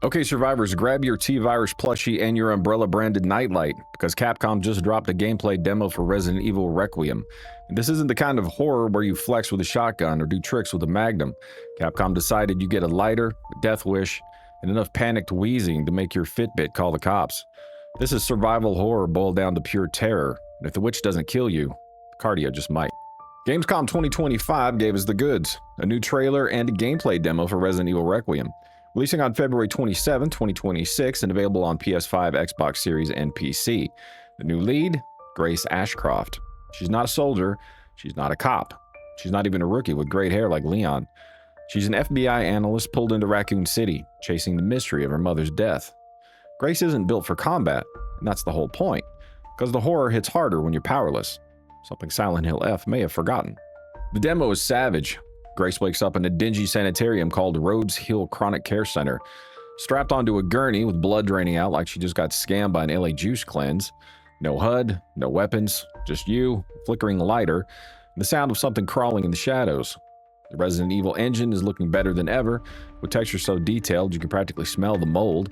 Okay, survivors, grab your T-Virus plushie and your Umbrella-branded nightlight, because Capcom just dropped a gameplay demo for Resident Evil Requiem. And this isn't the kind of horror where you flex with a shotgun or do tricks with a magnum. Capcom decided you get a lighter, a death wish, and enough panicked wheezing to make your Fitbit call the cops. This is survival horror boiled down to pure terror, and if the witch doesn't kill you, the cardio just might. Gamescom 2025 gave us the goods, a new trailer and a gameplay demo for Resident Evil Requiem. Releasing on February 27, 2026, and available on PS5, Xbox Series, and PC. The new lead, Grace Ashcroft. She's not a soldier, she's not a cop. She's not even a rookie with great hair like Leon. She's an FBI analyst pulled into Raccoon City, chasing the mystery of her mother's death. Grace isn't built for combat, and that's the whole point, because the horror hits harder when you're powerless. Something Silent Hill F may have forgotten. The demo is savage. Grace wakes up in a dingy sanitarium called Rhodes Hill Chronic Care Center, strapped onto a gurney with blood draining out like she just got scammed by an LA juice cleanse. No HUD, no weapons, just you, a flickering lighter, and the sound of something crawling in the shadows. The Resident Evil engine is looking better than ever, with texture so detailed you can practically smell the mold.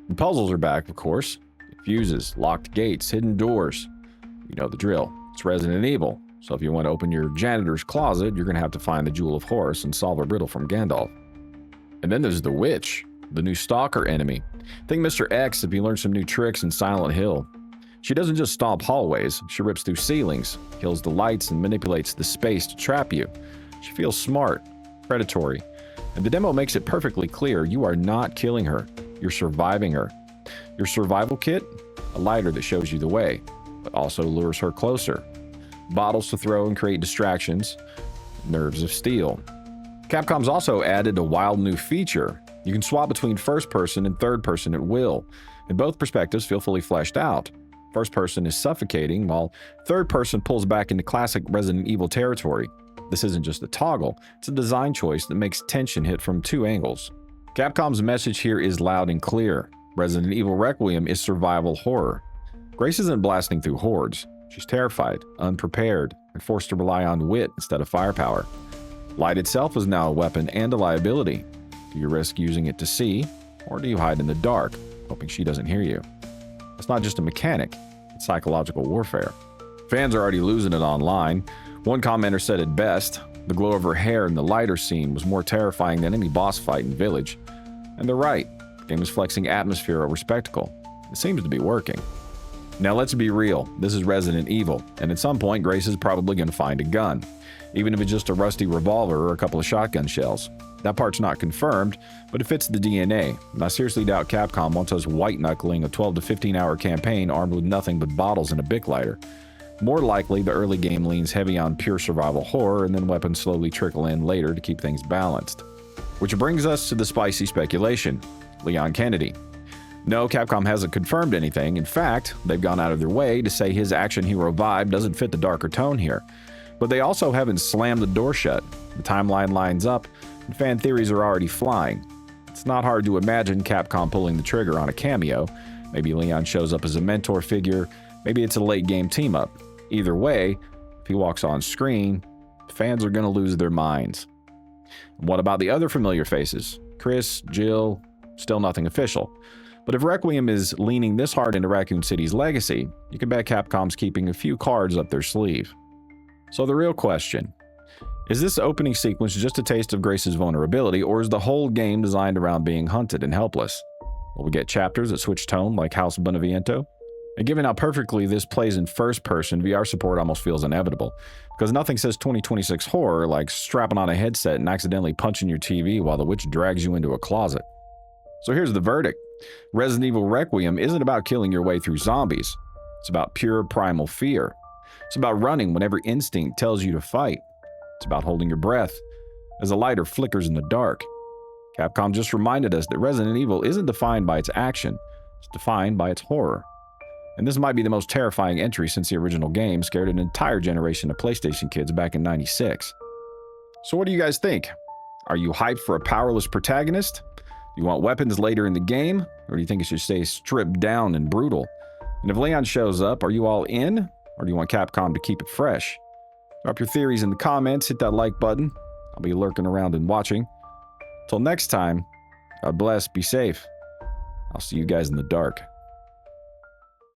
And puzzles are back, of course. Fuses, locked gates, hidden doors. You know the drill. It's Resident Evil. So if you want to open your janitor's closet, you're going to have to find the Jewel of Horus and solve a riddle from Gandalf. And then there's the Witch, the new stalker enemy. Think Mr. X if you learn some new tricks in Silent Hill. She doesn't just stomp hallways, she rips through ceilings, kills the lights, and manipulates the space to trap you. She feels smart, predatory, and the demo makes it perfectly clear you are not killing her, you're surviving her. Your survival kit? A lighter that shows you the way, but also lures her closer. Bottles to throw and create distractions, nerves of steel. Capcom's also added a wild new feature. You can swap between first person and third person at will, and both perspectives feel fully fleshed out. First person is suffocating, while third person pulls back into classic Resident Evil territory. This isn't just a toggle, it's a design choice that makes tension hit from two angles. Capcom's message here is loud and clear. Resident Evil Requiem is survival horror. Grace isn't blasting through hordes. She's terrified, unprepared, and forced to rely on wit instead of firepower. Light itself is now a weapon and a liability. Do you risk using it to see, or do you hide in the dark, hoping she doesn't hear you? It's not just a mechanic, it's psychological warfare. Fans are already losing it online. One commenter said it best, the glow of her hair in the lighter scene was more terrifying than any boss fight in Village. And they're right, the game is flexing atmosphere over spectacle. It seems to be working. Now let's be real, this is Resident Evil, and at some point Grace is probably going to find a gun, even if it's just a rusty revolver or a couple of shotgun shells. That part's not confirmed, but it fits the DNA, and I seriously doubt Capcom wants us white-knuckling a 12 to 15 hour campaign armed with nothing but bottles and a Bic lighter. More likely, the early game leans heavy on pure survival horror, and then weapons slowly trickle in later to keep things balanced. Which brings us to the spicy speculation, Leon Kennedy. No, Capcom hasn't confirmed anything. In fact, they've gone out of their way to say his action hero vibe doesn't fit the darker tone here. But they also haven't slammed the door shut. The timeline lines up, and fan theories are already flying. It's not hard to imagine Capcom pulling the trigger on a cameo. Maybe Leon shows up as a mentor figure, maybe it's a late game team-up. Either way, if he walks on screen, fans are going to lose their minds. And what about the other familiar faces? Chris, Jill, still nothing official. But if Requiem is leaning this hard into Raccoon City's legacy, you can bet Capcom's keeping a few cards up their sleeve. So the real question, is this opening sequence just a taste of Grace's vulnerability, or is the whole game designed around being hunted and helpless? Will we get chapters that switch tone like House Beneviento? And given how perfectly this plays in first person, VR support almost feels inevitable, because nothing says 2026 horror like strapping on a headset and accidentally punching your TV while the witch drags you into a closet. So here's the verdict. Resident Evil Requiem isn't about killing your way through zombies. It's about pure primal fear. It's about running when every instinct tells you to fight. It's about holding your breath as a lighter flickers in the dark. Capcom just reminded us that Resident Evil isn't defined by its action, it's defined by its horror. And this might be the most terrifying entry since the original game scared an entire generation of PlayStation kids back in '96. So what do you guys think? Are you hyped for a powerless protagonist? Do you want weapons later in the game? Or do you think it should stay stripped down and brutal? And if Leon shows up, are you all in? Or do you want Capcom to keep it fresh? Drop your theories in the comments, hit that like button. I'll be lurking around and watching. Till next time, God bless, be safe, I'll see you guys in the dark.